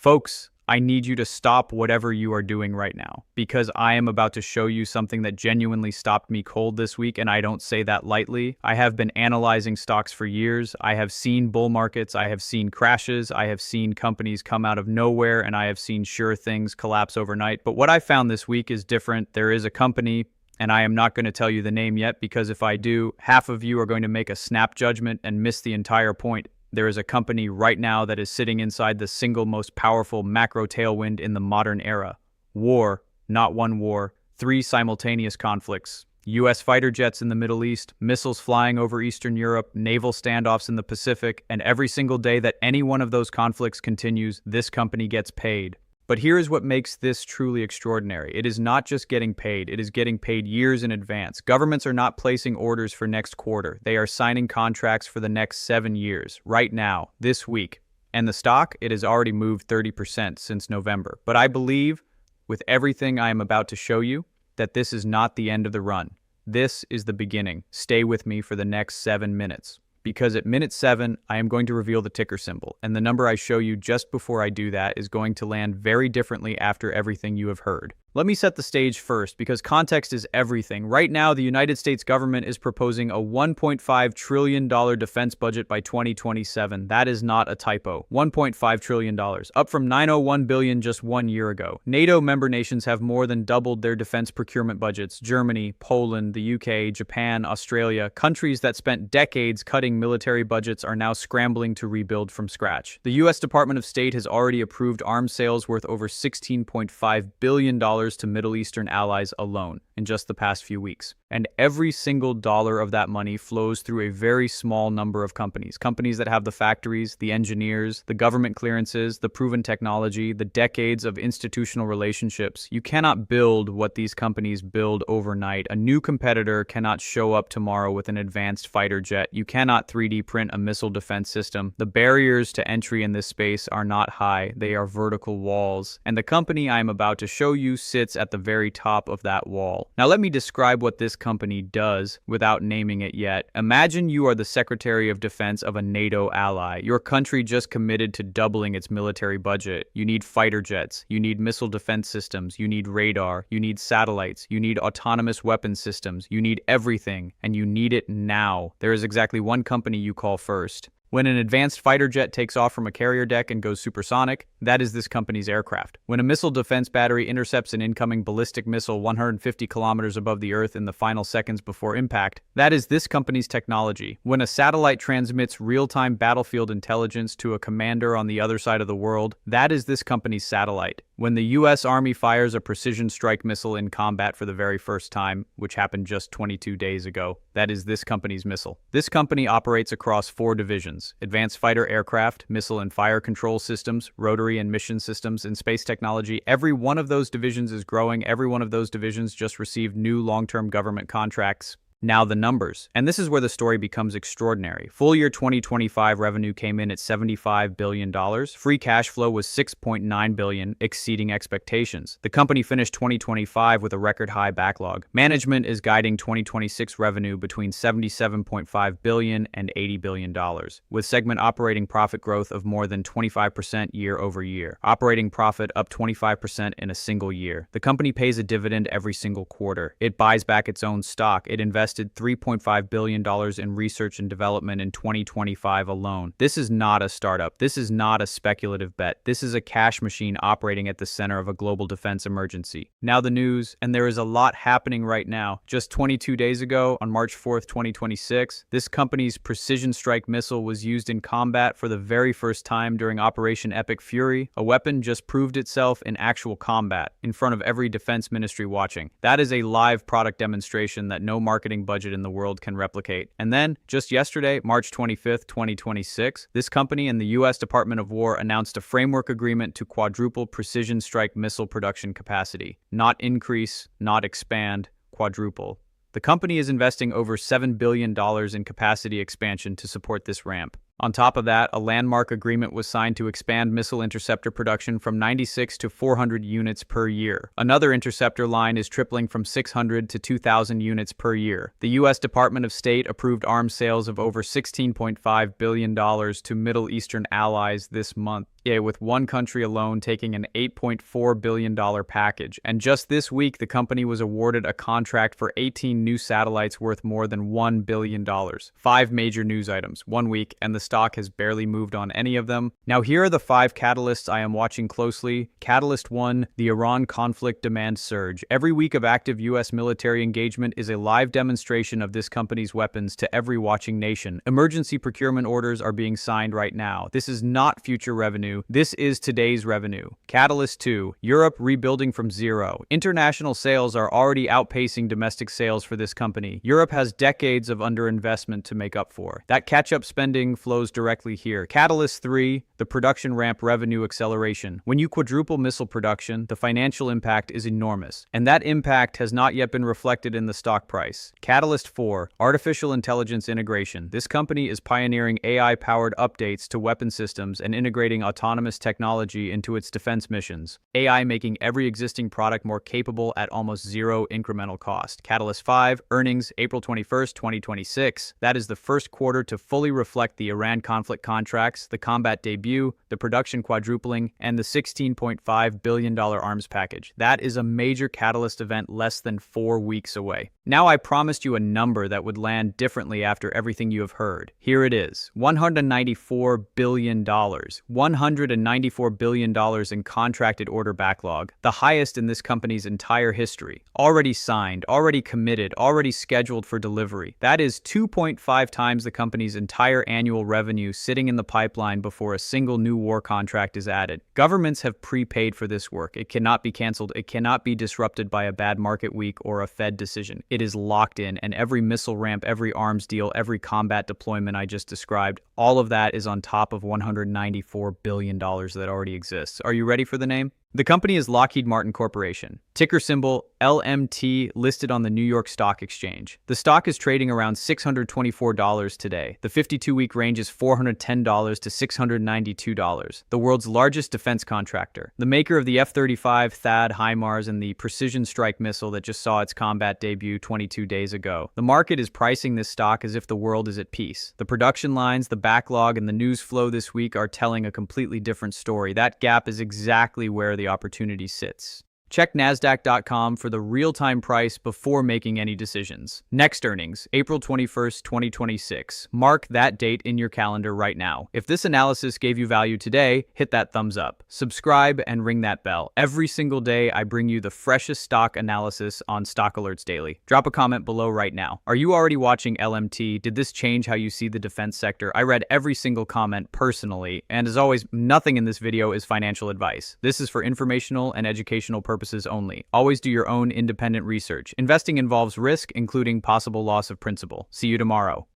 Folks, I need you to stop whatever you are doing right now, because I am about to show you something that genuinely stopped me cold this week, and I don't say that lightly. I have been analyzing stocks for years. I have seen bull markets, I have seen crashes, I have seen companies come out of nowhere, and I have seen sure things collapse overnight. But what I found this week is different. There is a company, and I am not going to tell you the name yet, because if I do, half of you are going to make a snap judgment and miss the entire point. There is a company right now that is sitting inside the single most powerful macro tailwind in the modern era. War, not one war, 3 simultaneous conflicts. U.S. fighter jets in the Middle East, missiles flying over Eastern Europe, naval standoffs in the Pacific, and every single day that any one of those conflicts continues, this company gets paid. But here is what makes this truly extraordinary. It is not just getting paid, it is getting paid years in advance. Governments are not placing orders for next quarter. They are signing contracts for the next 7 years, right now, this week. And the stock, it has already moved 30% since November. But I believe, with everything I am about to show you, that this is not the end of the run. This is the beginning. Stay with me for the next 7 minutes. Because at minute 7, I am going to reveal the ticker symbol, and the number I show you just before I do that is going to land very differently after everything you have heard. Let me set the stage first, because context is everything. Right now, the United States government is proposing a $1.5 trillion defense budget by 2027. That is not a typo. $1.5 trillion, up from $901 billion just 1 year ago. NATO member nations have more than doubled their defense procurement budgets. Germany, Poland, the UK, Japan, Australia, countries that spent decades cutting military budgets are now scrambling to rebuild from scratch. The U.S. Department of State has already approved arms sales worth over $16.5 billion to Middle Eastern allies alone in just the past few weeks. And every single dollar of that money flows through a very small number of companies. Companies that have the factories, the engineers, the government clearances, the proven technology, the decades of institutional relationships. You cannot build what these companies build overnight. A new competitor cannot show up tomorrow with an advanced fighter jet. You cannot 3D print a missile defense system. The barriers to entry in this space are not high. They are vertical walls. And the company I am about to show you sits at the very top of that wall. Now let me describe what this company does without naming it yet. Imagine you are the Secretary of Defense of a NATO ally. Your country just committed to doubling its military budget. You need fighter jets, you need missile defense systems, you need radar, you need satellites, you need autonomous weapon systems, you need everything, and you need it now. There is exactly one company you call first. When an advanced fighter jet takes off from a carrier deck and goes supersonic, that is this company's aircraft. When a missile defense battery intercepts an incoming ballistic missile 150 kilometers above the Earth in the final seconds before impact, that is this company's technology. When a satellite transmits real-time battlefield intelligence to a commander on the other side of the world, that is this company's satellite. When the U.S. Army fires a precision strike missile in combat for the very first time, which happened just 22 days ago, that is this company's missile. This company operates across 4 divisions: advanced fighter aircraft, missile and fire control systems, rotary and mission systems, and space technology. Every one of those divisions is growing. Every one of those divisions just received new long-term government contracts. Now the numbers. And this is where the story becomes extraordinary. Full year 2025 revenue came in at $75 billion. Free cash flow was $6.9 billion, exceeding expectations. The company finished 2025 with a record high backlog. Management is guiding 2026 revenue between $77.5 billion and $80 billion, with segment operating profit growth of more than 25% year over year. Operating profit up 25% in a single year. The company pays a dividend every single quarter. It buys back its own stock. It invests $3.5 billion in research and development in 2025 alone. This is not a startup. This is not a speculative bet. This is a cash machine operating at the center of a global defense emergency. Now the news, and there is a lot happening right now. Just 22 days ago, on March 4th, 2026, this company's precision strike missile was used in combat for the very first time during Operation Epic Fury. A weapon just proved itself in actual combat, in front of every defense ministry watching. That is a live product demonstration that no marketing budget in the world can replicate. And then, just yesterday, March 25th, 2026, this company and the U.S. Department of War announced a framework agreement to quadruple precision strike missile production capacity. Not increase, not expand, quadruple. The company is investing over $7 billion in capacity expansion to support this ramp. On top of that, a landmark agreement was signed to expand missile interceptor production from 96 to 400 units per year. Another interceptor line is tripling from 600 to 2,000 units per year. The U.S. Department of State approved arms sales of over $16.5 billion to Middle Eastern allies this month. Yeah, with one country alone taking an $8.4 billion package. And just this week, the company was awarded a contract for 18 new satellites worth more than $1 billion. 5 major news items, 1 week, and the stock has barely moved on any of them. Now, here are the 5 catalysts I am watching closely. Catalyst 1, the Iran conflict demand surge. Every week of active U.S. military engagement is a live demonstration of this company's weapons to every watching nation. Emergency procurement orders are being signed right now. This is not future revenue. This is today's revenue. Catalyst 2, Europe rebuilding from zero. International sales are already outpacing domestic sales for this company. Europe has decades of underinvestment to make up for. That catch-up spending flows directly here. Catalyst 3, the production ramp revenue acceleration. When you quadruple missile production, the financial impact is enormous, and that impact has not yet been reflected in the stock price. Catalyst 4, artificial intelligence integration. This company is pioneering AI-powered updates to weapon systems and integrating autonomous technology into its defense missions. AI making every existing product more capable at almost zero incremental cost. Catalyst 5, earnings, April 21st, 2026. That is the first quarter to fully reflect the Iran conflict contracts, the combat debut, the production quadrupling, and the $16.5 billion arms package. That is a major catalyst event less than 4 weeks away. Now I promised you a number that would land differently after everything you have heard. Here it is, $194 billion. $194 billion in contracted order backlog, the highest in this company's entire history. Already signed, already committed, already scheduled for delivery. That is 2.5 times the company's entire annual revenue sitting in the pipeline before a single new war contract is added. Governments have prepaid for this work. It cannot be canceled. It cannot be disrupted by a bad market week or a Fed decision. It is locked in, and every missile ramp, every arms deal, every combat deployment I just described, all of that is on top of $194 billion that already exists. Are you ready for the name? The company is Lockheed Martin Corporation. Ticker symbol LMT, listed on the New York Stock Exchange. The stock is trading around $624 today. The 52-week range is $410 to $692. The world's largest defense contractor. The maker of the F-35 THAAD HIMARS and the precision strike missile that just saw its combat debut 22 days ago. The market is pricing this stock as if the world is at peace. The production lines, the backlog, and the news flow this week are telling a completely different story. That gap is exactly where the opportunity sits. Check NASDAQ.com for the real-time price before making any decisions. Next earnings, April 21st, 2026. Mark that date in your calendar right now. If this analysis gave you value today, hit that thumbs up. Subscribe and ring that bell. Every single day, I bring you the freshest stock analysis on Stock Alerts Daily. Drop a comment below right now. Are you already watching LMT? Did this change how you see the defense sector? I read every single comment personally, and as always, nothing in this video is financial advice. This is for informational and educational purposes only. Always do your own independent research. Investing involves risk, including possible loss of principal. See you tomorrow.